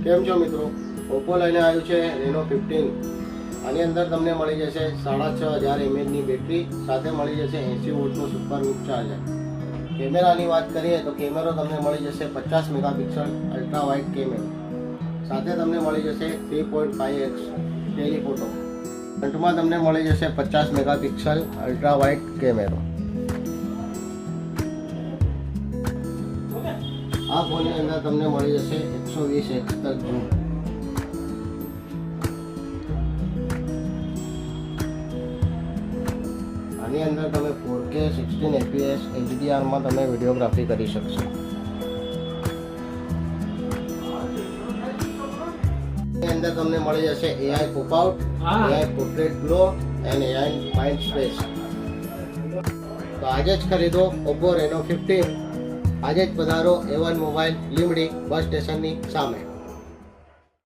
કેમ છો મિત્રો? ઓપ્પો લઈને આવ્યું છે રેનો 15. આની અંદર તમને મળી જશે 6500 mAhની બેટરી, સાથે મળી જશે 80 વોટનું સુપર હૂક ચાર્જર. કેમેરાની વાત કરીએ તો કેમેરો તમને મળી જશે 50 મેગાપિક્સલ અલ્ટ્રા વાઇડ કેમેરો, સાથે તમને મળી જશે 3.5x ટેલીફોટો. ફ્રન્ટમાં તમને મળી જશે 50 મેગાપિક્સલ અલ્ટ્રા વાઇડ કેમેરો. આ ફોનની અંદર તમને મળી જશે 120x તક ઝૂમ. આની અંદર તમે 4K 16 fps HDR-માં તમે વિડીયોગ્રાફી કરી શકશો. આની અંદર તમને મળી જશે AI પોપઆઉટ, AI પોર્ટ્રેટ ગ્લો અને AI માઇન્ડ સ્પેસ. તો આજે જ ખરીદો ઓપ્પો રેનો 15. આજે જ પધારો A1 મોબાઈલ લીંબડી બસ સ્ટેશનની સામે.